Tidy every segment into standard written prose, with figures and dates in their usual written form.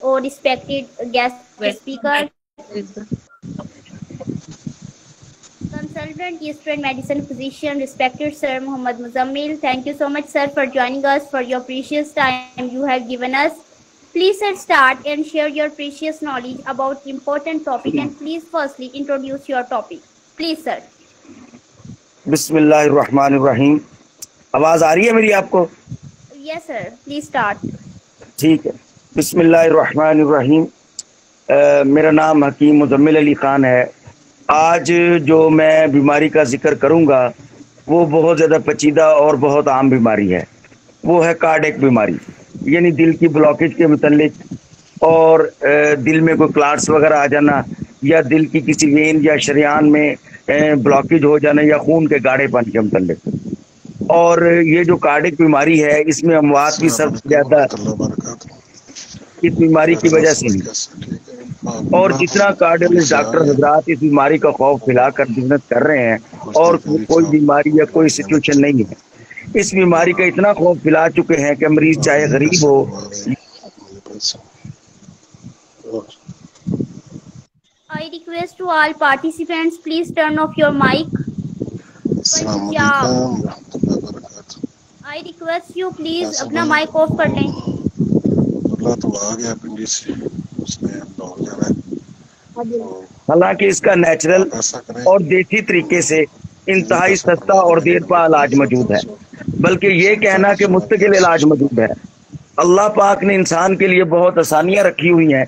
or respected guest speaker, Consultant Eastern Medicine Physician, respected Sir Muhammad Muzammil. Thank you so much, sir, for joining us, for your precious time you have given us. Please, sir, start and share your precious knowledge about important topic. And please, firstly, introduce your topic. Please, sir. बिस्मिल्लाहिर्रहमानिर्रहीम। आवाज़ आ रही है मेरी आपको? Yes, sir. Please start. ठीक है। बिस्मिल्लाहिर्रहमानिर्रहीम। मेरा नाम हकीम मुजम्मिल अली ख़ान है। आज जो मैं बीमारी का जिक्र करूंगा वो बहुत ज़्यादा पेचीदा और बहुत आम बीमारी है। वो है कार्डियक बीमारी, यानी दिल की ब्लॉकेज के मुतल्लिक, और दिल में कोई क्लाट्स वगैरह आ जाना, या दिल की किसी वेन या शरियान में ब्लॉकेज हो जाना, या खून के गाढ़ेपन के मुतल्लिक। और ये जो कार्डियक बीमारी है इसमें अमवात भी सबसे ज़्यादा इस बीमारी की वजह से नहीं। और जितना कार्डियोलॉजिस्ट डॉक्टर हजरात इस बीमारी का खौफ फैलाकर बिजनेस कर रहे हैं, और कोई बीमारी या कोई सिचुएशन नहीं है, इस बीमारी का इतना खौफ फैला चुके हैं कि मरीज चाहे गरीब हो। I request to all participants, please turn off your mic. I request you, please अपना mic off कर लें। तो आ गया पिंडी से, उसने दौड़ जाना है। हालांकि इसका नेचुरल और देसी तरीके से इंतहाई सस्ता और देर पा इलाज मौजूद है, बल्कि ये कहना कि मुस्तकिल इलाज मौजूद है। अल्लाह पाक ने इंसान के लिए बहुत आसानियां रखी हुई हैं।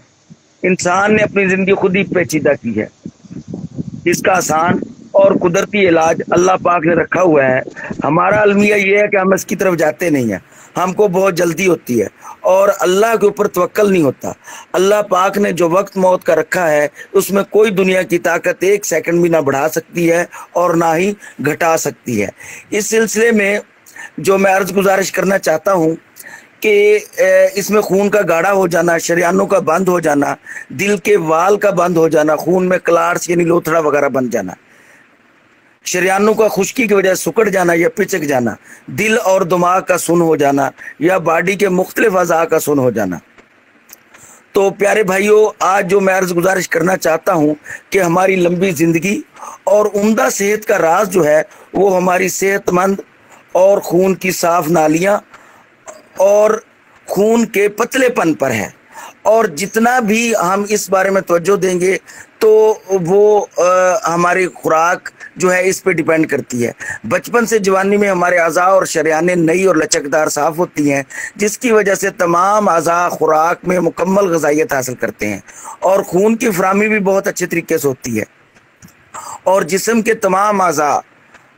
इंसान ने अपनी जिंदगी खुद ही पेचीदा की है। इसका आसान और कुदरती इलाज अल्लाह पाक ने रखा हुआ है। हमारा अलमिया ये है कि हम इसकी तरफ जाते नहीं हैं, हमको बहुत जल्दी होती है और अल्लाह के ऊपर तवक्कल नहीं होता। अल्लाह पाक ने जो वक्त मौत का रखा है उसमें कोई दुनिया की ताकत एक सेकंड भी ना बढ़ा सकती है और ना ही घटा सकती है। इस सिलसिले में जो मैं अर्ज गुजारिश करना चाहता हूँ कि इसमें खून का गाढ़ा हो जाना, शरियानों का बंद हो जाना, दिल के वाल का बंद हो जाना, खून में क्लाट्स यानी लोथड़ा वगैरह बन जाना, शरियानों का खुश्की की वजह से सुकड़ जाना या पिचक जाना, दिल और दिमाग का सुन हो जाना, या बॉडी के मुख्तलिफ अज़ा का सुन हो जाना। तो प्यारे भाइयों, आज जो मैं अर्ज गुजारिश करना चाहता हूँ कि हमारी लंबी ज़िंदगी और उम्दा सेहत का राज जो है वो हमारी सेहतमंद और खून की साफ नालियाँ और खून के पतलेपन पर है। और जितना भी हम इस बारे में तवज्जो देंगे तो वो हमारी खुराक जो है इस पे डिपेंड करती है। बचपन से जवानी में हमारे अज़ा और शरियानें नई और लचकदार साफ़ होती हैं, जिसकी वजह से तमाम अज़ा खुराक में मुकम्मल ग़िज़ाइयत हासिल करते हैं और खून की फराहमी भी बहुत अच्छे तरीके से होती है, और जिस्म के तमाम अज़ा,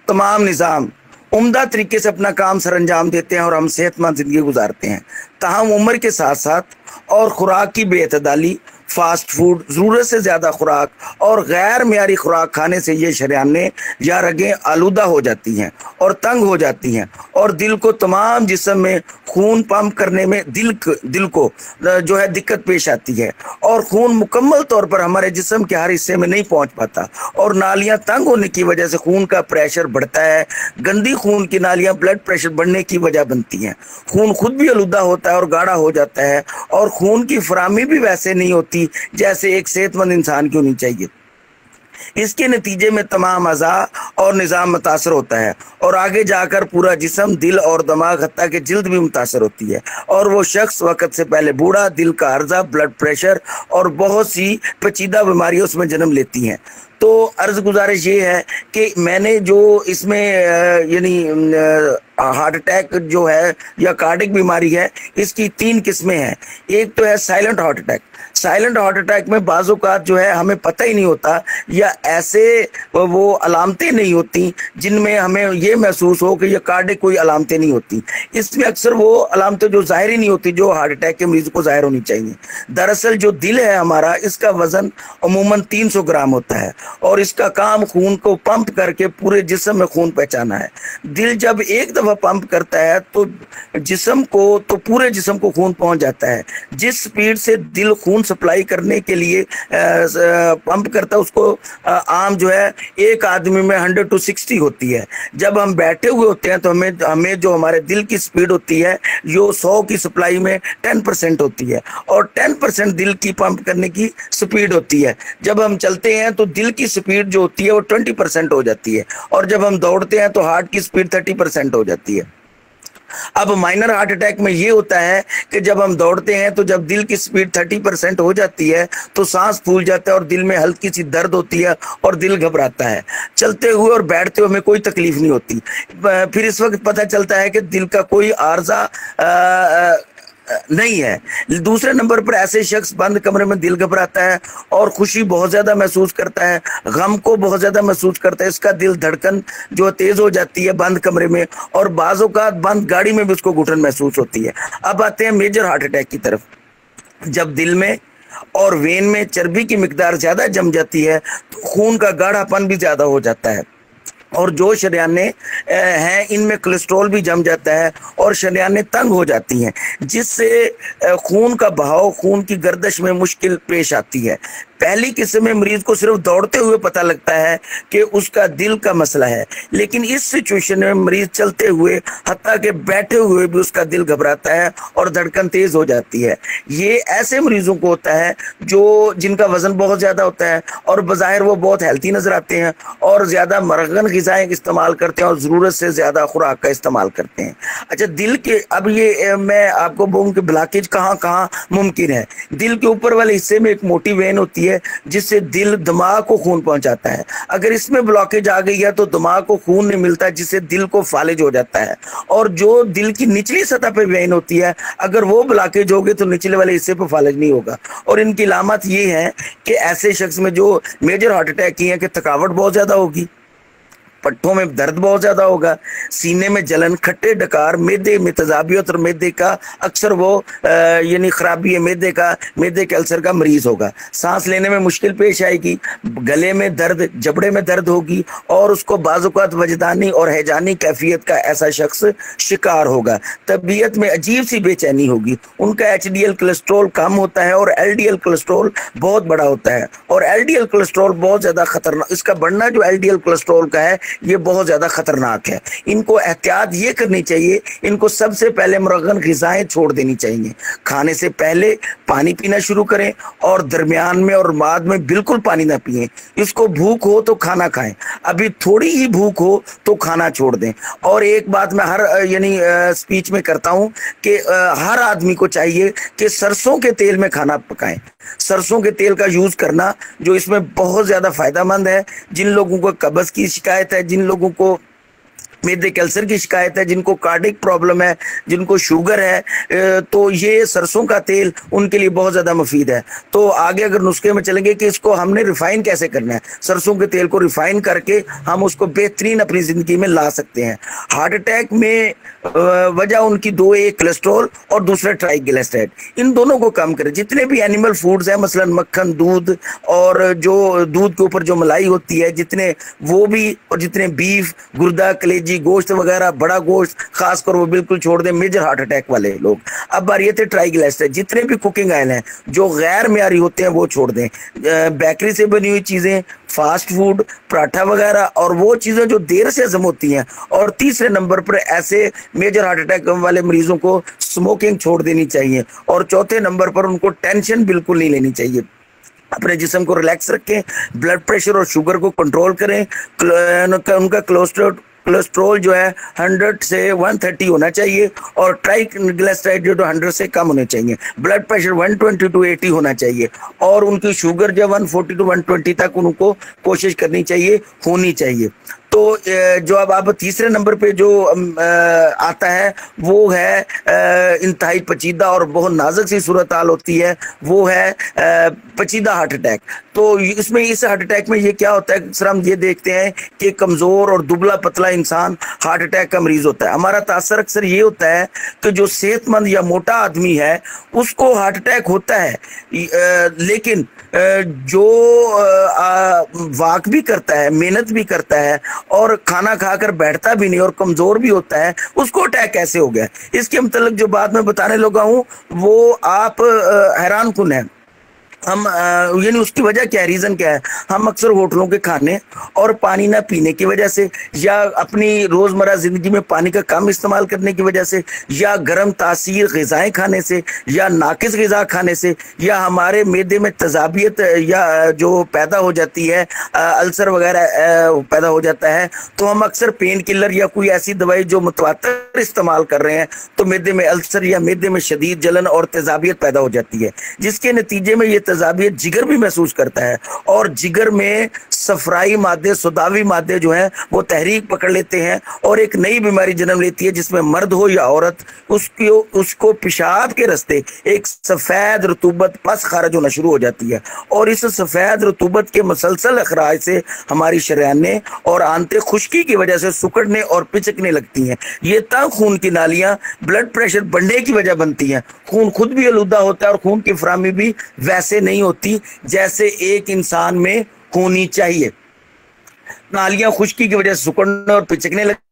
तमाम निज़ाम उम्दा तरीके से अपना काम सर अंजाम देते हैं और हम सेहतमंद ज़िंदगी गुजारते हैं। ताहम उम्र के साथ साथ और खुराक की बेअतदाली, फास्ट फूड, ज़रूरत से ज़्यादा खुराक और गैर मियारी खुराक खाने से ये शरियानें या रगें आलूदा हो जाती हैं और तंग हो जाती हैं, और दिल को तमाम जिस्म में खून पंप करने में दिल को जो है दिक्कत पेश आती है, और खून मुकम्मल तौर पर हमारे जिस्म के हर हिस्से में नहीं पहुंच पाता, और नालियां तंग होने की वजह से खून का प्रेशर बढ़ता है। गंदी खून की नालियां ब्लड प्रेशर बढ़ने की वजह बनती हैं। खून खुद भी आलूदा होता है और गाढ़ा हो जाता है, और खून की फराहमी भी वैसे नहीं होती जैसे एक सेहतमंद इंसान की होनी चाहिए। इसके नतीजे में तमाम अज़ा और निज़ाम मुतासर होता है, और आगे जाकर पूरा जिस्म, दिल और दिमाग, हत्ता कि जिल्द भी मुतासर होती है, और वो शख्स वक्त से पहले बूढ़ा, दिल का अर्जा, ब्लड प्रेशर और बहुत सी पेचीदा बीमारियां उसमें जन्म लेती हैं। तो अर्ज गुजारिश ये है कि मैंने जो इसमें यानी हार्ट अटैक जो है या कार्डियक बीमारी है, इसकी 3 किस्में हैं। एक तो है silent heart attack. Silent heart attack में बाज़-औक़ात जो है हमें पता ही नहीं होता, या ऐसे वो अलामतें नहीं होती जिनमें हमें ये महसूस हो कि ये कार्डियक कोई अलामतें नहीं होती। इसमें अक्सर वो अलामतें जो ज़ाहिर ही नहीं होती जो हार्ट अटैक के मरीज़ को ज़ाहिर होनी चाहिए। दरअसल जो दिल है हमारा, इसका वज़न अमूमन 300 ग्राम होता है, और इसका काम खून को पंप करके पूरे जिस्म में खून पहुंचाना है। दिल जब एक दफा पंप करता है तो पूरे जिस्म को खून पहुंच जाता है। जिस स्पीड से दिल खून सप्लाई करने के लिए पंप करता है उसको आम जो है एक आदमी में 100 to 60 होती है। जब हम बैठे हुए होते हैं तो हमें जो हमारे दिल की स्पीड होती है जो 100 की सप्लाई में 10% होती है और 10% दिल की पंप करने की स्पीड होती है। जब हम चलते हैं तो दिल की स्पीड जो होती है वो 20% हो जाती है और जब हम दौड़ते हैं तो हार्ट की स्पीड 30% हो जाती है। अब माइनर हार्ट अटैक में ये होता है कि जब हम दौड़ते हैं तो जब दिल की स्पीड 30% हो जाती है तो सांस फूल जाता है और दिल में हल्की सी दर्द होती है और दिल घबराता है। चलते हुए और बैठते हुए हमें कोई तकलीफ नहीं होती। फिर इस वक्त पता चलता है कि दिल का कोई आर्जा नहीं है। दूसरे नंबर पर ऐसे शख्स बंद कमरे में दिल घबराता है और खुशी बहुत ज्यादा महसूस करता है, गम को बहुत ज्यादा महसूस करता है, इसका दिल धड़कन जो तेज हो जाती है बंद कमरे में और बाजों का बंद गाड़ी में भी उसको घुटन महसूस होती है। अब आते हैं मेजर हार्ट अटैक की तरफ। जब दिल में और वेन में चर्बी की मिकदार ज्यादा जम जाती है तो खून का गाढ़ापन भी ज्यादा हो जाता है और जो शरियाने हैं इनमें कोलेस्ट्रॉल भी जम जाता है और शरियाने तंग हो जाती हैं, जिससे खून का बहाव, खून की गर्दिश में मुश्किल पेश आती है। पहली किस्म में मरीज को सिर्फ दौड़ते हुए पता लगता है कि उसका दिल का मसला है, लेकिन इस सिचुएशन में मरीज चलते हुए हत्ता के बैठे हुए भी उसका दिल घबराता है और धड़कन तेज हो जाती है। ये ऐसे मरीजों को होता है जिनका वजन बहुत ज्यादा होता है और बज़ाहिर वो बहुत हेल्थी नजर आते हैं और ज्यादा मरगन ग़िज़ाएं इस्तेमाल करते हैं और जरूरत से ज्यादा खुराक का इस्तेमाल करते हैं। अच्छा, दिल के अब ये मैं आपको बोलूं कि ब्लॉकेज कहाँ कहाँ मुमकिन है। दिल के ऊपर वाले हिस्से में एक मोटी वेन होती है जिससे दिल दिमाग को खून पहुंचाता है। अगर इसमें ब्लॉकेज आ गई है तो दिमाग को खून नहीं मिलता जिससे दिल को फालिज हो जाता है। और जो दिल की निचली सतह पे वेन होती है अगर वो ब्लॉकेज होगी तो निचले वाले हिस्से पे फालिज नहीं होगा। और इनकी अलामत ये है कि ऐसे शख्स में जो मेजर हार्ट अटैक की है कि थकावट बहुत ज्यादा होगी, पट्टों में दर्द बहुत ज्यादा होगा, सीने में जलन, खट्टे डकार, मैदे में तजाबियत और मैदे का अक्सर वो यानी खराबी है मैदे के अल्सर का मरीज होगा। सांस लेने में मुश्किल पेश आएगी, गले में दर्द, जबड़े में दर्द होगी और उसको बाज़-औक़ात वजदानी और हैजानी कैफियत का ऐसा शख्स शिकार होगा। तबीयत में अजीब सी बेचैनी होगी। उनका HDL कोलेस्ट्रॉल कम होता है और LDL कोलेस्ट्रॉल बहुत बड़ा होता है और LDL कोलेस्ट्रॉल बहुत ज्यादा खतरनाक, इसका बढ़ना जो LDL कोलेस्ट्रॉल का है ये बहुत ज्यादा खतरनाक है। इनको एहतियात ये करनी चाहिए, इनको सबसे पहले मुरगन ग़िज़ाएं छोड़ देनी चाहिए। खाने से पहले पानी पीना शुरू करें और दरमियान में और बाद में बिल्कुल पानी ना पिएं। इसको भूख हो तो खाना खाएं, अभी थोड़ी ही भूख हो तो खाना छोड़ दें। और एक बात मैं हर स्पीच में करता हूं कि हर आदमी को चाहिए कि सरसों के तेल में खाना पकाएं। सरसों के तेल का यूज करना जो इसमें बहुत ज्यादा फायदेमंद है। जिन लोगों को कब्ज की शिकायत है, जिन लोगों को मैदे कैंसर की शिकायत है, जिनको कार्डिक प्रॉब्लम है, जिनको शुगर है, तो ये सरसों का तेल उनके लिए बहुत ज्यादा मुफीद है। तो आगे अगर नुस्खे में चलेंगे कि इसको हमने रिफाइन कैसे करना है, सरसों के तेल को रिफाइन करके हम उसको बेहतरीन अपनी जिंदगी में ला सकते हैं। हार्ट अटैक में वजह उनकी दो, एक कोलेस्ट्रॉल और दूसरा ट्राइग्लिसराइड, इन दोनों को कम करें। जितने भी एनिमल फूड्स हैं, मसलन मक्खन, दूध और जो दूध के ऊपर जो मलाई होती है, जितने वो भी, और जितने बीफ, गुर्दा, कलेजी, गोश्त वगैरह, बड़ा गोश्त खासकर वो बिल्कुल छोड़ दें मेजर हार्ट अटैक वाले लोग। अब बारी ये थे ट्राइग्लिसराइड, जितने भी कुकिंग ऑयल हैं जो गैर मियारी होते हैं वो छोड़ दें। बेकरी से बनी हुई चीजें, फास्ट फूड, पराठा वगैरह और वो चीजें जो देर से हजम होती हैं। और तीसरे नंबर पर ऐसे मेजर हार्ट अटैक वाले मरीजों को स्मोकिंग छोड़ देनी चाहिए। और चौथे नंबर पर उनको टेंशन बिल्कुल नहीं लेनी चाहिए। अपने जिस्म को रिलैक्स रखें, ब्लड प्रेशर और शुगर को कंट्रोल करें। उनका कोलेस्ट्रॉल जो है 100 से 130 होना चाहिए और ट्राइग्लिसराइड जो 100 से कम होने चाहिए। ब्लड प्रेशर 120 to 80 होना चाहिए और उनकी शुगर जो 140 to 120 तक उनको कोशिश करनी चाहिए, होनी चाहिए। तो जो अब आप तीसरे नंबर पे जो आता है वो है इंतहाई पेचीदा और बहुत नाजुक सी सूरत हाल होती है, वो है पेचीदा हार्ट अटैक। तो इसमें इस हार्ट अटैक में ये क्या होता है, अक्सर हम ये देखते हैं कि कमज़ोर और दुबला पतला इंसान हार्ट अटैक का मरीज होता है। हमारा तासर अक्सर ये होता है कि जो सेहतमंद या मोटा आदमी है उसको हार्ट अटैक होता है, लेकिन जो वाक भी करता है, मेहनत भी करता है और खाना खाकर बैठता भी नहीं और कमजोर भी होता है, उसको अटैक कैसे हो गया? इसके मतलब जो बात मैं बताने लगा हूं वो आप हैरान कुन है। हम यानी उसकी वजह क्या है, रीजन क्या है? हम अक्सर होटलों के खाने और पानी ना पीने की वजह से, या अपनी रोजमर्रा जिंदगी में पानी का कम इस्तेमाल करने की वजह से, या गर्म तासीर ग़िज़ाएं खाने से, या नाकिस ग़िज़ा खाने से, या हमारे मैदे में तज़ाबियत या जो पैदा हो जाती है, अल्सर वगैरह पैदा हो जाता है, तो हम अक्सर पेन किलर या कोई ऐसी दवाई जो मुतवातर इस्तेमाल कर रहे हैं, तो मैदे में अल्सर या मैदे में शदीद जलन और तज़ाबियत पैदा हो जाती है, जिसके नतीजे में ये तज़ाबियत जिगर भी महसूस करता है और जिगर में सफराई मादे, सुदावी मादे जो हैं वो तहरीक पकड़ लेते हैं और एक नई बीमारी जन्म लेती है, जिसमें मर्द हो या औरत उसको पेशाब के रास्ते एक सफ़ेद रतूबत पस खारिज होना शुरू हो जाती है और इस सफ़ेद रतूबत के मुसलसल अखराज से हमारी शरीयानें और आंतें खुश्की की वजह से सुकड़ने और पिचकने लगती हैं। ये तंग खून की नालियां ब्लड प्रेशर बढ़ने की वजह बनती हैं। खून खुद भी आलूदा होता है और खून की फराहमी भी वैसे नहीं होती जैसे एक इंसान में होनी चाहिए। नालियां खुश्की की वजह से सिकुड़ने और पिचकने लगती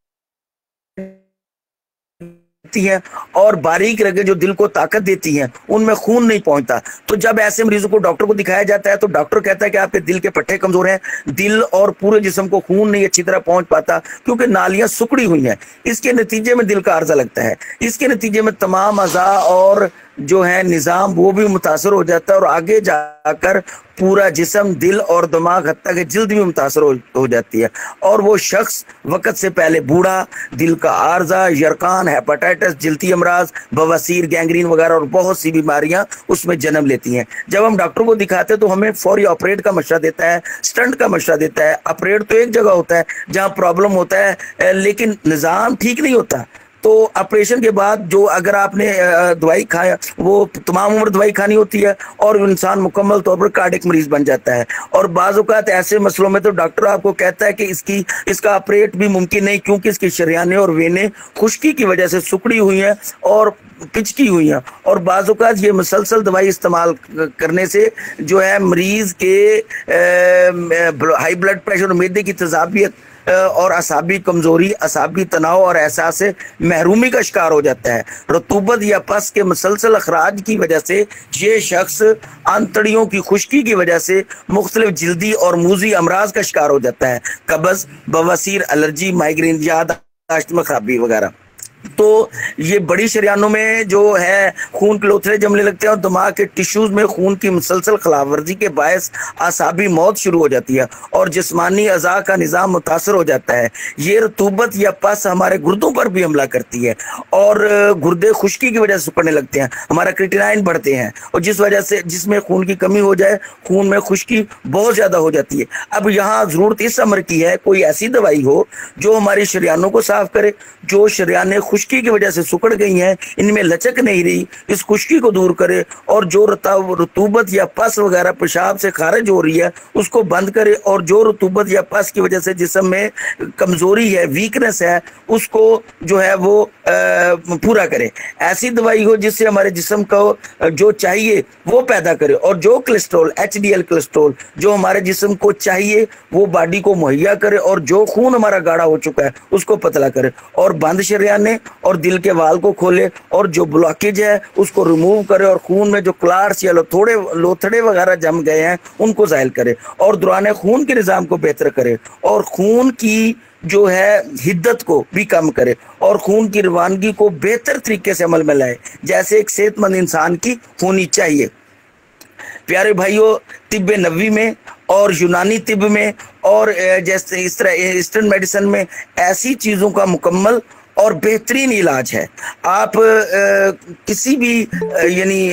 हैं और बारीक रगें जो दिल को ताकत देती हैं उनमें खून नहीं पहुंचता। तो जब ऐसे मरीजों को डॉक्टर को दिखाया जाता है तो डॉक्टर कहता है कि आपके दिल के पट्टे कमजोर हैं, दिल और पूरे जिस्म को खून नहीं अच्छी तरह पहुंच पाता क्योंकि नालियां सुकड़ी हुई हैं। इसके नतीजे में दिल का आर्जा लगता है, इसके नतीजे में तमाम अज़ा और जो है निज़ाम वो भी मुतासर हो जाता है और आगे जाकर पूरा जिस्म, दिल और दिमाग, हत्ता कि जिल्द भी मुतासर हो जाती है और वो शख्स वक्त से पहले बूढ़ा, दिल का आर्जा, यरकान, हेपेटाइटिस, जिल्दी अमराज, बवासीर, गैंग्रीन वगैरह और बहुत सी बीमारियां उसमें जन्म लेती हैं। जब हम डॉक्टर को दिखाते हैं तो हमें फौरी ऑपरेट का मशवरा देता है, स्टंट का मशवरा देता है। ऑपरेट तो एक जगह होता है जहाँ प्रॉब्लम होता है लेकिन निज़ाम ठीक नहीं होता। तो ऑपरेशन के बाद जो अगर आपने दवाई खाया वो तमाम उम्र दवाई खानी होती है और इंसान मुकम्मल तौर पर कार्डिक मरीज बन जाता है। और बाज़ औक़ात ऐसे मसलों में तो डॉक्टर आपको कहता है कि इसका ऑपरेट भी मुमकिन नहीं क्योंकि इसकी शरियानें और वेनें खुश्की की वजह से सुकड़ी हुई हैं और पिचकी हुई हैं। और बाज़ औक़ात ये मुसलसल दवाई इस्तेमाल करने से जो है मरीज़ के हाई ब्लड प्रेशर और मैदे की तज़ाबियत और असाबी कमजोरी, असाबी तनाव और एहसास महरूमी का शिकार हो जाता है। रतूबत या पस के मुसलसल अखराज की वजह से ये शख्स आंतड़ियों की खुश्की की वजह से मुख्तलिफ जिल्दी और मूजी अमराज का शिकार हो जाता है, कब्ज़, बवासीर, एलर्जी, माइग्रेन, याददाश्त में खराबी वगैरह। तो ये बड़ी शरियानों में जो है खून के लोथड़े जमने लगते हैं और दिमाग के टिश्यूज में खून की मुसलसल खिलाफवर्जी के बायस आसाबी मौत शुरू हो जाती है और जिस्मानी अज़ा का निज़ाम मुतासर हो जाता है। ये रतूबत या पस हमारे गुर्दों पर भी हमला करती है और गुर्दे खुश्की की वजह से सुकड़ने लगते हैं, हमारा क्रिएटिनाइन बढ़ते हैं और जिस वजह से जिसमें खून की कमी हो जाए खून में खुश्की बहुत ज़्यादा हो जाती है। अब यहाँ ज़रूरत इस अमर की है कोई ऐसी दवाई हो जो हमारी शरियानों को साफ करे, जो शरियानें खुश्की की वजह से सुकड़ गई हैं, इनमें लचक नहीं रही, इस खुश्की को दूर करे और जो रतूबत या पस वगैरह पेशाब से खारिज हो रही है उसको बंद करे और जो रतूबत या पस की वजह से जिस्म में कमजोरी है, वीकनेस है, उसको जो है वो पूरा करे। ऐसी दवाई हो जिससे हमारे जिस्म को जो चाहिए वो पैदा करे और जो कोलेस्ट्रॉल, HDL कोलेस्ट्रॉल जो हमारे जिस्म को चाहिए वो बॉडी को मुहैया करे और जो खून हमारा गाढ़ा हो चुका है उसको पतला करे और बंद शरियाने और दिल के वाल को खोले और जो ब्लॉकेज है उसको रिमूव करे और खून में जो क्लाट्स या लोथड़े वगैरह जम गए हैं उनको ज़ाहिल करे और दौरान खून के निज़ाम को बेहतर करे और खून की जो है हिद्दत को भी कम करे और खून की रवानगी को बेहतर तरीके से अमल में लाए जैसे एक सेहतमंद इंसान की होनी चाहिए। प्यारे भाइयों, तिब्बे नबवी में और यूनानी तिब में और जैसे इस तरह ईस्टर्न मेडिसिन में ऐसी चीज़ों का मुकम्मल और बेहतरीन इलाज है। आप किसी भी यानी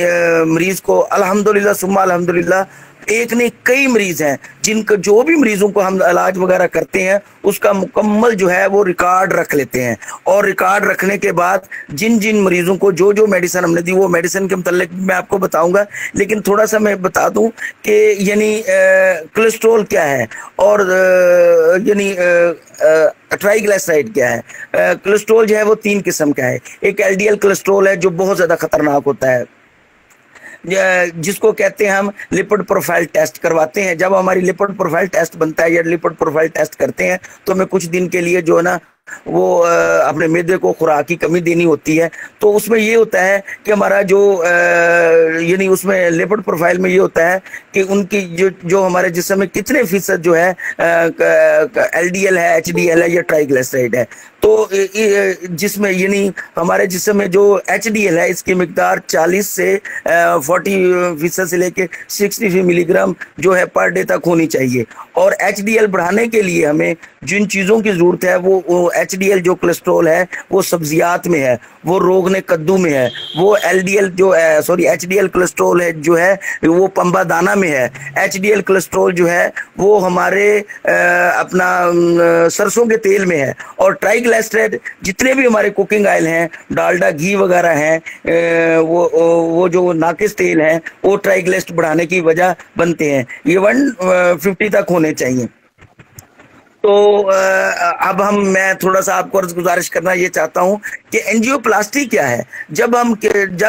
मरीज़ को अल्हम्दुलिल्लाह सुम्मा अल्हम्दुलिल्लाह एक नहीं कई मरीज हैं जिनका, जो भी मरीजों को हम इलाज वगैरह करते हैं उसका मुकम्मल जो है वो रिकॉर्ड रख लेते हैं, और रिकॉर्ड रखने के बाद जिन जिन मरीजों को जो जो मेडिसिन हमने दी वो मेडिसिन के मतलब मैं आपको बताऊंगा। लेकिन थोड़ा सा मैं बता दूं कि यानी कोलेस्ट्रॉल क्या है और यानी ट्राइग्लिसराइड क्या है। कोलेस्ट्रॉल जो है वो 3 किस्म का है। एक एलडीएल कोलेस्ट्रॉल है जो बहुत ज्यादा खतरनाक होता है, जिसको कहते हैं हम लिपिड प्रोफाइल टेस्ट करवाते हैं। जब हमारी लिपिड प्रोफाइल टेस्ट बनता है या लिपिड प्रोफाइल टेस्ट करते हैं तो हमें कुछ दिन के लिए जो है ना वो अपने मैदे को खुराक की कमी देनी होती है। तो उसमें ये होता है कि हमारा जो यानी उसमें लिपिड प्रोफाइल में ये होता है कि उनकी जो हमारे जिस्म में कितने फीसद जो है एलडीएल है, एचडीएल है या ट्राइग्लिसराइड है। तो जिसमें यानी हमारे जिस्म में जो एचडीएल है इसकी मिकदार 40 से 40% से लेके 60 मिलीग्राम जो है पर डे तक होनी चाहिए। और एचडीएल बढ़ाने के लिए हमें जिन चीज़ों की ज़रूरत है वो एचडीएल जो कोलेस्ट्रॉल है वो सब्जियात में है, वो रोगने कद्दू में है, वो एलडीएल जो एचडीएल कोलेस्ट्रॉल है जो है वो पंबा दाना में है, एचडीएल कोलेस्ट्रॉल जो है वो हमारे अपना सरसों के तेल में है, और ट्राइग्लिसराइड जितने भी हमारे कुकिंग ऑयल हैं, डालडा घी वगैरह हैं, वो जो नाकिस तेल है वो ट्राइग्लिसराइड बढ़ाने की वजह बनते हैं। ये 150 तक होने चाहिए। तो अब मैं थोड़ा सा आपको गुजारिश करना ये चाहता हूं कि एंजियोप्लास्टी क्या है। जब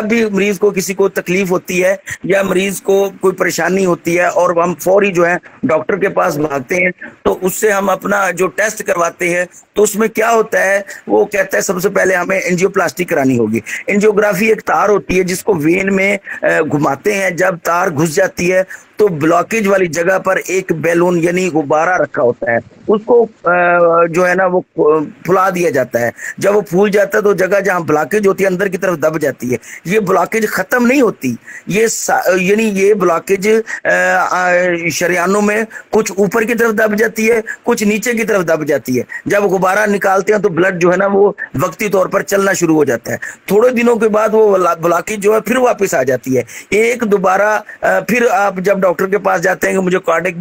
भी मरीज को किसी को तकलीफ होती है या मरीज को कोई परेशानी होती है और हम फौरी जो है डॉक्टर के पास भागते हैं तो उससे हम अपना जो टेस्ट करवाते हैं तो उसमें क्या होता है, वो कहता है सबसे पहले हमें एंजियोप्लास्टी करानी होगी। एंजियोग्राफी एक तार होती है जिसको वेन में घुमाते हैं। जब तार घुस जाती है तो ब्लॉकेज वाली जगह पर एक बैलून यानी गुब्बारा रखा होता है, उसको जो है ना वो फुला दिया जाता है। जब वो फूल जाता है तो जगह जहां ब्लॉकेज होती है अंदर की तरफ दब जाती है। ये ब्लॉकेज खत्म नहीं होती, यानी ये ब्लॉकेज शरियानों में कुछ ऊपर की तरफ दब जाती है, कुछ नीचे की तरफ दब जाती है। जब गुब्बारा निकालते हैं तो ब्लड जो है ना वो वक्ती तौर पर चलना शुरू हो जाता है। थोड़े दिनों के बाद वो ब्लॉकेज जो है फिर वापस आ जाती है। एक दोबारा फिर आप जब डॉक्टर के पास जाते हैं कि मुझे कार्डियक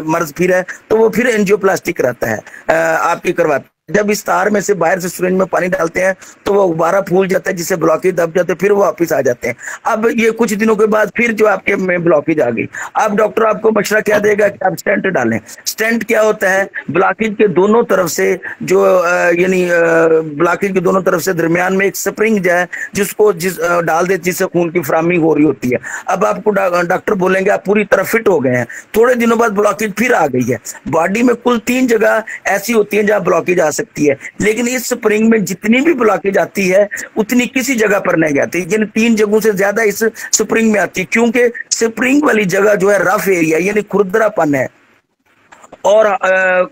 मर्ज फिर है तो वो फिर एंजियोप्लास्टी कराता है, आपकी करवाता है। जब इस तार में से बाहर से सिरिंज में पानी डालते हैं तो वो गुब्बारा फूल जाता है जिससे ब्लॉकेज दब जाते हैं, फिर वो वापस आ जाते हैं। अब ये कुछ दिनों के बाद फिर जो आपके में ब्लॉकेज आ गई, अब डॉक्टर आपको मशवरा क्या देगा कि आप स्टेंट डालें। स्टेंट क्या होता है, ब्लॉकेज के दोनों तरफ से जो यानी ब्लॉकेज के दोनों तरफ से दरमियान में एक स्प्रिंग जो है जिसको डाल दे जिससे खून की फराहमी हो रही होती है। अब आपको डॉक्टर बोलेंगे आप पूरी तरह फिट हो गए हैं, थोड़े दिनों बाद ब्लॉकेज फिर आ गई है। बॉडी में कुल 3 जगह ऐसी होती है जहाँ ब्लॉकेज आ सकती है, लेकिन इस स्प्रिंग में जितनी भी ब्लॉकेज आती है उतनी किसी जगह पर नहीं आती, यानी 3 जगहों से ज्यादा इस स्प्रिंग में आती है, क्योंकि स्प्रिंग वाली जगह जो है रफ एरिया यानी खुरदरापन है, और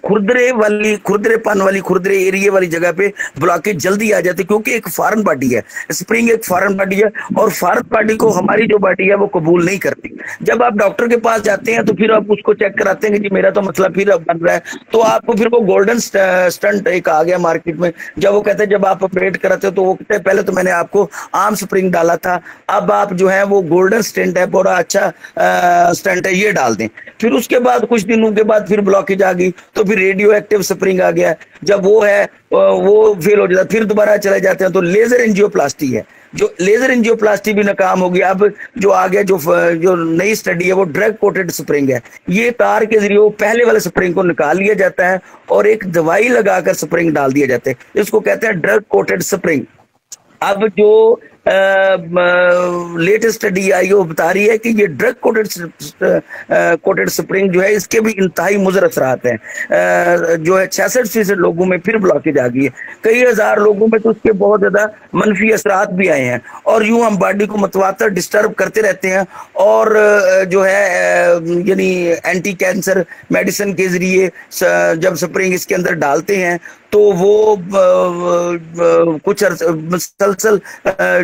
खुरदरे एरिया वाली जगह पे ब्लॉकेज जल्दी आ जाती है, क्योंकि एक फॉरेन बॉडी है, स्प्रिंग एक फॉरेन बॉडी है, और फॉरेन बॉडी को हमारी जो बॉडी है वो कबूल नहीं करती। जब आप डॉक्टर के पास जाते हैं तो फिर आप उसको चेक कराते हैं कि जी मेरा तो मसला फिर बन रहा है, तो आपको फिर वो गोल्डन स्टंट एक आ गया मार्केट में। जब वो कहते हैं जब आप ऑपरेट कराते हो तो वो कहते हैं पहले तो मैंने आपको आम स्प्रिंग डाला था, अब आप जो है वो गोल्डन स्टंट है, बड़ा अच्छा स्टंट है, ये डाल दें। फिर उसके बाद कुछ दिनों के बाद फिर ब्लॉकेज आ गई तो फिर रेडियो एक्टिव स्प्रिंग आ गया। जब वो है वो फेल हो जाता है, फिर दोबारा चले जाते हैं तो लेजर एंजियोप्लास्टी है। जो लेजर एंजियोप्लास्टी भी नाकाम होगी। अब जो आ गया जो नई स्टडी है वो ड्रग कोटेड स्प्रिंग है। ये तार के जरिए वो पहले वाले स्प्रिंग को निकाल लिया जाता है और एक दवाई लगाकर स्प्रिंग डाल दिया जाता है, इसको कहते हैं ड्रग कोटेड स्प्रिंग। अब जो लेटेस्ट स्टडी आई वो बता रही है कि ये ड्रग कोटेड स्प्रिंग जो है इसके भी इंतहाई मुज़र असरात हैं। जो है 66% लोगों में फिर ब्लॉकेज आ गई है, कई हजार लोगों में तो उसके बहुत ज्यादा मनफी असरात भी आए हैं। और यूं हम बॉडी को मतवातर डिस्टर्ब करते रहते हैं और जो है यानी एंटी कैंसर मेडिसिन के जरिए जब स्प्रिंग इसके अंदर डालते हैं तो वो कुछ मुसलसल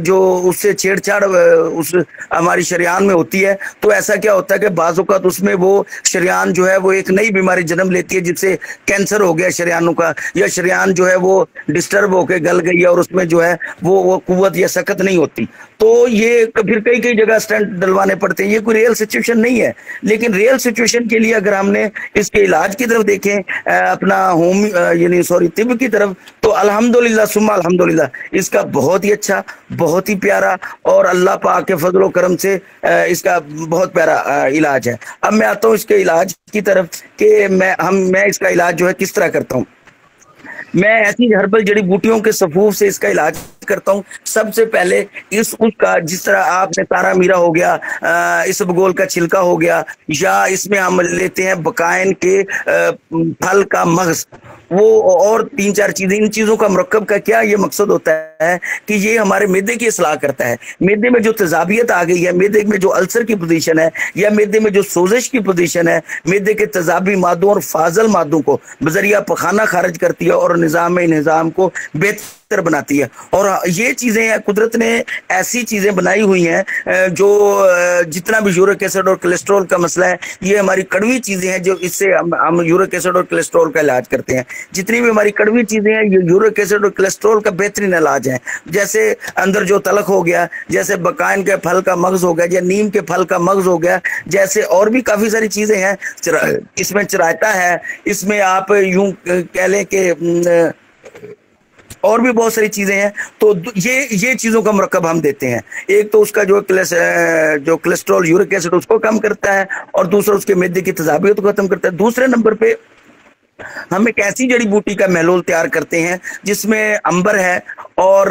जो उससे छेड़छाड़ उस हमारी शरीयान में होती है, तो ऐसा क्या होता है कि बाज़ औक़ात उसमें वो शरीयान जो है वो एक नई बीमारी जन्म लेती है, जिससे कैंसर हो गया शरीयानों का, या शरीयान जो है वो डिस्टर्ब होकर गल गई है और उसमें जो है वो कुव्वत या सकत नहीं होती। तो ये फिर कई कई जगह स्टेंट डलवाने पड़ते हैं। ये कोई रियल सिचुएशन नहीं है, लेकिन रियल सिचुएशन के लिए अगर हमने इसके इलाज की तरफ देखें, अपना होम यानी सॉरी तिब की तरफ, तो अल्हम्दुलिल्लाह सुम्मा अल्हम्दुलिल्लाह इसका बहुत ही अच्छा, बहुत ही प्यारा और अल्लाह पाक के फजल व करम से इसका बहुत प्यारा इलाज है। अब मैं आता हूँ इसके इलाज की तरफ कि मैं इसका इलाज जो है किस तरह करता हूँ। मैं ऐसी हर्बल जड़ी बूटियों के सफूफ से इसका इलाज करता हूँ। सबसे पहले उसका जिस तरह आपने तारा मीरा हो गया, इसबगोल का छिलका हो गया, या इसमें हम लेते हैं बकायन के फल का मगज, वो और 3-4 चीजें। इन चीजों का मरकब का क्या ये मकसद होता है कि ये हमारे मैदे की इस्लाह करता है। मैदे में जो तेजाबियत आ गई है, मैदे में जो अल्सर की पोजीशन है, या मैदे में जो सोजिश की पोजीशन है, मैदे के तेजाबी मादों और फाजल मादों को बजरिया पखाना खारिज करती है और निज़ाम को बेहतर बनाती है। और ये चीजें कुदरत ने ऐसी चीजें बनाई हुई हैं जो जितना भी यूरिक एसिड और कोलेस्ट्रॉल का मसला है, ये हमारी कड़वी चीजें हैं जो इससे हम यूरिक एसिड और कोलेस्ट्रॉल का इलाज करते हैं। जितनी भी हमारी कड़वी चीजें हैं ये यूरिक एसिड और कोलेस्ट्रॉल का बेहतरीन इलाज है। जैसे अंदर जो तलक हो गया, जैसे बकायन के फल का मगज हो गया, या नीम के फल का मगज हो गया, जैसे और भी काफी सारी चीजें हैं। इसमें चरायता है, इसमें आप यूं कह लें कि और भी बहुत सारी चीजें हैं। तो ये चीजों का मरकब हम देते हैं। एक तो उसका जो कोलेस्ट्रॉल यूरिक एसिड उसको कम करता है, और दूसरा उसके मैदे की तेजाबियत को खत्म करता है। दूसरे नंबर पे हम एक ऐसी जड़ी बूटी का महलूल तैयार करते हैं जिसमें अंबर है और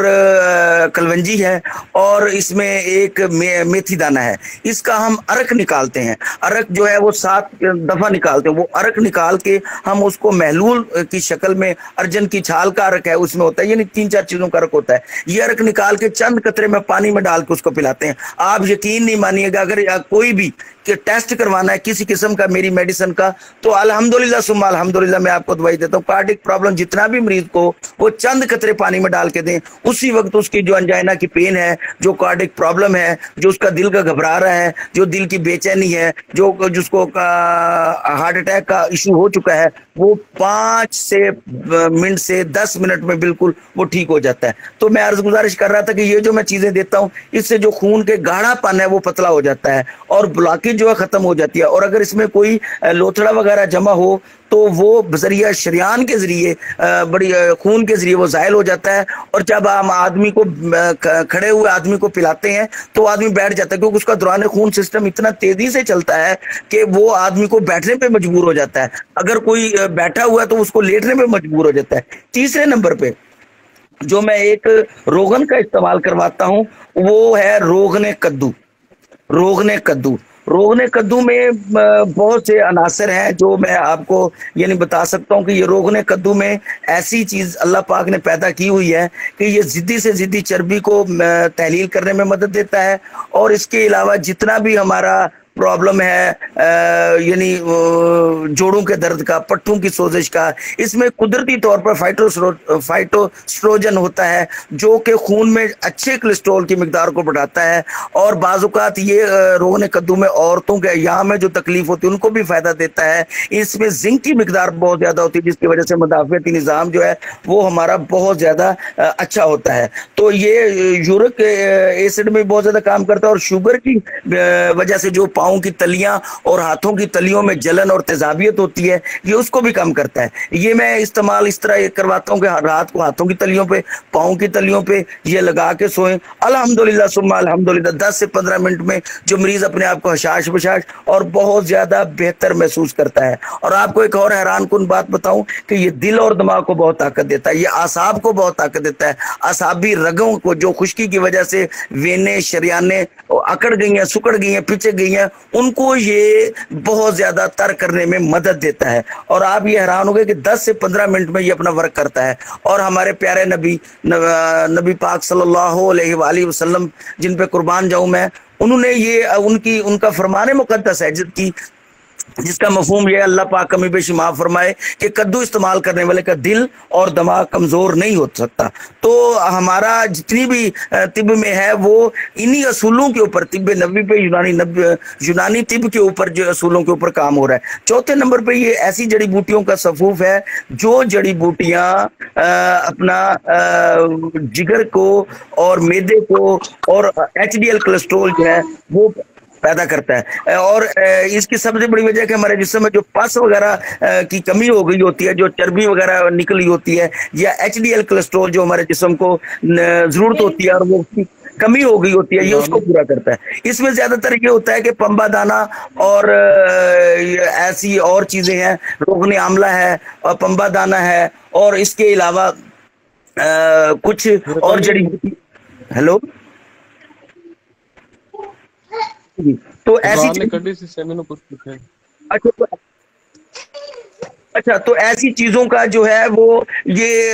कलवंजी है और इसमें एक मेथी दाना है। इसका हम अरक निकालते हैं। अरक जो है वो 7 दफा निकालते हैं। वो अरक निकाल के हम उसको महलूल की शक्ल में, अर्जन की छाल का अरक है उसमें होता है, यानी 3-4 चीजों का अरक होता है। ये अरक निकाल के चंद कतरे में पानी में डाल के उसको पिलाते हैं। आप यकीन नहीं मानिएगा, अगर कोई भी टेस्ट करवाना है किसी किस्म का मेरी मेडिसिन का, तो अल्हम्दुलिल्लाह सुम्मा अल्हम्दुलिल्लाह मैं आपको दवाई देता हूँ। कार्डिक प्रॉब्लम जितना भी मरीज को वो चंद कतरे पानी में डाल के दें, उसी वक्त उसकी जो अंजाइना की पेन है, जो कार्डिक प्रॉब्लम है, जो उसका दिल का घबरा रहा है, जो दिल की बेचैनी है, जिसको हार्ट अटैक का इशू हो चुका है, वो 5 मिनट से 10 मिनट में बिल्कुल वो ठीक हो जाता है। तो मैं अर्ज गुजारिश कर रहा था कि ये जो मैं चीजें देता हूँ इससे जो खून के गाढ़ापन है वो पतला हो जाता है और ब्लॉकेज जो है खत्म हो जाती है। और अगर इसमें कोई लोथड़ा वगैरह जमा हो तो वो बजरिया शरियान के जरिए बड़ी खून के जरिए वो जायल हो जाता है। और जब हम आदमी को खड़े हुए आदमी को पिलाते हैं तो आदमी बैठ जाता है, क्योंकि उसका दौरान खून सिस्टम इतना तेजी से चलता है कि वो आदमी को बैठने पे मजबूर हो जाता है। अगर कोई बैठा हुआ है तो उसको लेटने पे मजबूर हो जाता है। तीसरे नंबर पे जो मैं एक रोगन का इस्तेमाल करवाता हूँ वो है रोगने कद्दू। रोगने कद्दू में बहुत से अनासर हैं जो मैं आपको यानी बता सकता हूँ कि ये रोगने कद्दू में ऐसी चीज अल्लाह पाक ने पैदा की हुई है कि ये जिद्दी से जिद्दी चर्बी को तहलील करने में मदद देता है। और इसके अलावा जितना भी हमारा प्रॉब्लम है यानी जोड़ों के दर्द का, पट्टों की सोजिश का, इसमें कुदरती तौर पर फाइटोस्ट्रोजन होता है जो कि खून में अच्छे कोलेस्ट्रॉल की मिकदार को बढ़ाता है। और बाज़-औक़ात ये रोगने कद्दू में औरतों के यहाँ में जो तकलीफ होती है उनको भी फायदा देता है। इसमें जिंक की मिकदार बहुत ज्यादा होती है जिसकी वजह से मुदाफ़ियती निज़ाम जो है वो हमारा बहुत ज्यादा अच्छा होता है। तो ये यूरिक एसिड में बहुत ज्यादा काम करता है। और शुगर की वजह से जो पाँव की तलियां और हाथों की तलियों में जलन और तेजाबियत होती है ये उसको भी कम करता है। ये मैं इस्तेमाल इस तरह करवाता हूँ कि रात को हाथों की तलियों पे, पाँव की तलियों पे ये लगा के सोएं। अल्हम्दुलिल्लाह सुम्मा अल्हम्दुलिल्लाह 10 से 15 मिनट में जो मरीज अपने आप को हशाश बशाश और बहुत ज्यादा बेहतर महसूस करता है। और आपको एक और हैरान कुन बात बताऊं कि ये दिल और दिमाग को बहुत ताकत देता है, ये आसाब को बहुत ताकत देता है। आसाबी रगों को जो खुश्की की वजह से वेने शरियाने अकड़ गई हैं, सुकड़ गई हैं, पिचक गई हैं, उनको ये बहुत ज्यादा तर करने में मदद देता है। और आप ये हैरान हो गए कि 10 से 15 मिनट में ये अपना वर्क करता है। और हमारे प्यारे नबी पाक सल्लल्लाहु अलैहि वसल्लम जिन पे कुर्बान जाऊं मैं, उन्होंने ये उनका फरमाने मुकद्दस है जिसकी जिसका मफहूम ये अल्लाह पाक कमी पेशी माफ फरमाए कि कद्दू इस्तेमाल करने वाले का दिल और दिमाग कमजोर नहीं हो सकता। तो हमारा जितनी भी तिब में है वो इन्हीं असूलों के ऊपर, तिब नबी पे, यूनानी तिब के ऊपर जो असूलों के ऊपर काम हो रहा है। चौथे नंबर पे ये ऐसी जड़ी बूटियों का सफूफ है जो जड़ी बूटियां अपना जिगर को और मैदे को और HDL कोलेस्ट्रॉल जो है वो पैदा करता है। और इसकी सबसे बड़ी वजह कि हमारे जिस्म में जो पस वगैरह की कमी हो गई होती है, जो चर्बी वगैरह निकली होती है, या HDL कोलेस्ट्रॉल जो हमारे जिस्म को जरूरत होती है और वो कमी हो गई होती है, ये उसको पूरा करता है। इसमें ज्यादातर ये होता है कि पंबा दाना और ऐसी और चीजें हैं, रोगन आमला है और पंबा दाना है, और इसके अलावा कुछ और जड़ी बूटी। हेलो, तो ऐसी अच्छा, तो ऐसी चीजों का जो है वो ये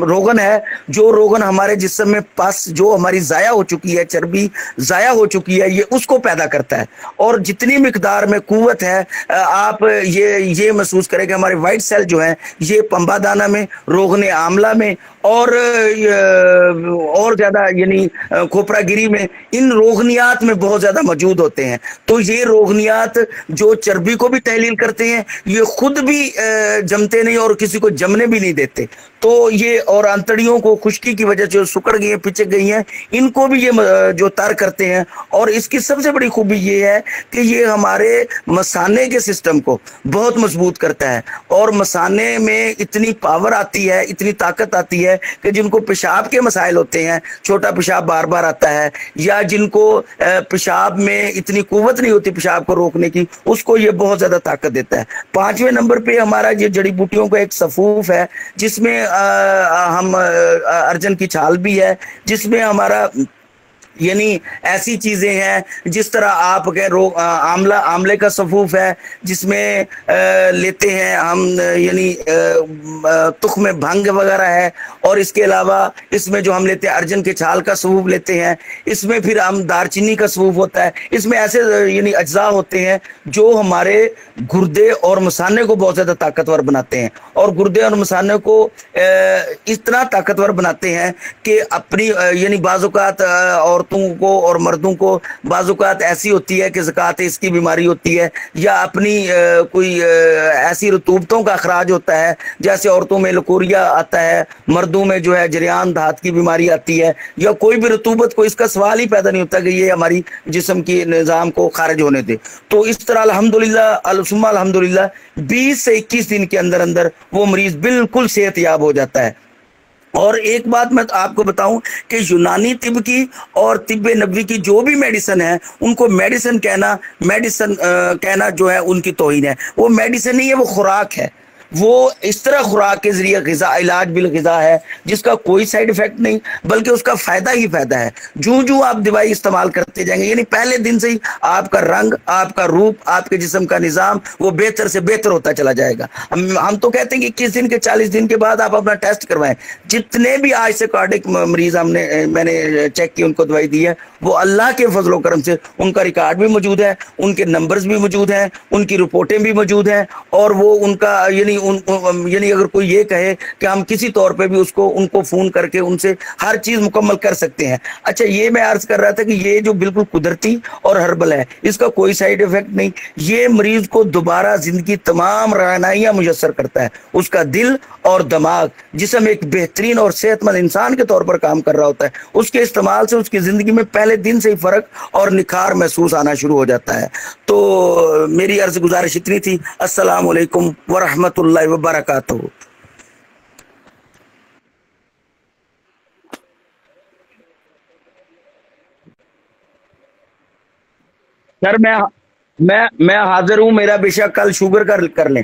रोगन है, जो रोगन हमारे जिस्म में पस जो हमारी जाया हो चुकी है, चर्बी जाया हो चुकी है, ये उसको पैदा करता है। और जितनी मिकदार में कुव्वत है, आप ये महसूस करें कि हमारे वाइट सेल जो है ये पंबा दाना में, रोगन आमला में और ज्यादा यानी खोपरागिरी में, इन रोगनियात में बहुत ज्यादा मौजूद होते हैं। तो ये रोगनियात जो चर्बी को भी तहलील करते हैं, ये खुद भी जमते नहीं और किसी को जमने भी नहीं देते। तो ये और आंतड़ियों को खुश्की की वजह से सुकड़ गई है, पिचक गई हैं, इनको भी ये जो तर करते हैं। और इसकी सबसे बड़ी खूबी ये है कि ये हमारे मसाने के सिस्टम को बहुत मजबूत करता है। और मसाने में इतनी पावर आती है, इतनी ताकत आती है कि जिनको पेशाब के मसाइल होते हैं, छोटा पेशाब बार बार आता है, या जिनको पेशाब में इतनी कुव्वत नहीं होती पेशाब को रोकने की, उसको ये बहुत ज्यादा ताकत देता है। 5वें नंबर पे हमारा ये जड़ी बूटियों का एक सफूफ है जिसमें हम अर्जन की छाल भी है, जिसमें हमारा यानी ऐसी चीजें हैं जिस तरह आप आमला, आमले का सफूफ है जिसमें लेते हैं हम, यानी तुख्म भंग वगैरह है। और इसके अलावा इसमें जो हम लेते हैं अर्जन के छाल का सफूफ लेते हैं, इसमें फिर हम दारचीनी का सफूफ होता है। इसमें ऐसे यानी अज्जा होते हैं जो हमारे गुर्दे और मसाने को बहुत ज्यादा ताकतवर बनाते हैं, और गुर्दे और मसाने को इतना ताकतवर बनाते हैं कि अपनी यानी बाज़-औक़ात औरतों को और मर्दों को बाज़-औक़ात ऐसी होती है कि ज़कात इसकी बीमारी होती है, या अपनी कोई ऐसी रतूबतों का अखराज होता है, जैसे औरतों में लकोरिया आता है, मर्दों में जो है जरियान धात की बीमारी आती है, या कोई भी रतूबत को इसका सवाल ही पैदा नहीं होता कि ये हमारी जिस्म की निज़ाम को खारिज होने दे। तो इस तरह अल्हम्दुलिल्लाह 20 से 21 दिन के अंदर अंदर वो मरीज बिल्कुल सेहतयाब हो जाता है। और एक बात मैं आपको बताऊं कि यूनानी तिब की और तिब नबवी की जो भी मेडिसिन है, उनको मेडिसिन कहना जो है उनकी तौहीन है। वो मेडिसिन नहीं है, वो खुराक है। वो इस तरह खुराक के जरिए ग़िज़ा, इलाज बिल ग़िज़ा है जिसका कोई साइड इफेक्ट नहीं, बल्कि उसका फायदा ही फायदा है। जो आप दवाई इस्तेमाल करते जाएंगे, यानी पहले दिन से ही आपका रंग, आपका रूप, आपके जिस्म का निज़ाम वो बेहतर से बेहतर होता चला जाएगा। हम तो कहते हैं कि 21 दिन के 40 दिन के बाद आप अपना टेस्ट करवाएं। जितने भी आज से कार्डिक मरीज मैंने चेक की, उनको दवाई दी है, वो अल्लाह के फजलो करम से उनका रिकॉर्ड भी मौजूद है, उनके नंबर्स भी मौजूद हैं, उनकी रिपोर्टें भी मौजूद हैं, और वो उनका यानी अगर कोई ये कहे कि हम किसी तौर पे भी उनको फोन करके उनसे हर चीज मुकम्मल कर सकते हैं। अच्छा, ये मैं अर्ज कर रहा था कि ये जो बिल्कुल कुदरती और हर्बल है, इसका कोई साइड इफेक्ट नहीं। ये मरीज को दोबारा जिंदगी तमाम रहनाइयां मुयस्सर करता है। उसका दिल और दिमाग, जिसम एक बेहतरीन और सेहतमंद इंसान के तौर पर काम कर रहा होता है, उसके इस्तेमाल से उसकी जिंदगी में पहले दिन से ही फर्क और निखार महसूस आना शुरू हो जाता है। तो मेरी अर्ज गुजारिश इतनी थी। अस्सलाम वालेकुम व रहमतुल्लाहि व बरकातहू। सर मैं हाजिर हूं, मेरा बेशक कल शुगर का कर लें।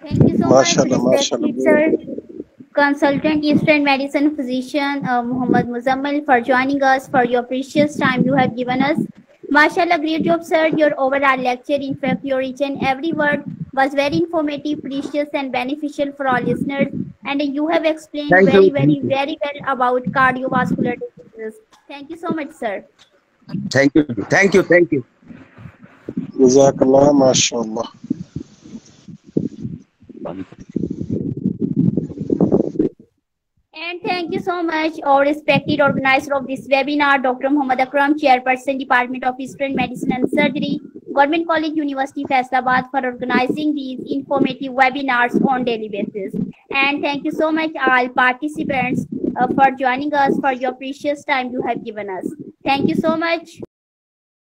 Thank you so much, respected sir, consultant Eastern medicine physician Muhammad Muzammil, for joining us, for your precious time you have given us. Mashallah, great job, sir. Your overall lecture, in fact, your each and every word was very informative, precious, and beneficial for all listeners. and you have explained Thank you. very well about cardiovascular diseases. Thank you so much, sir. Thank you. Thank you. Thank you. Jazakallah, mashallah. And thank you so much, our respected organizer of this webinar, Dr. Muhammad Akram, Chairperson, Department of Eastern Medicine and Surgery, Government College University, Faisalabad, for organizing these informative webinars on daily basis. And thank you so much, all participants, for joining us, for your precious time you have given us. Thank you so much.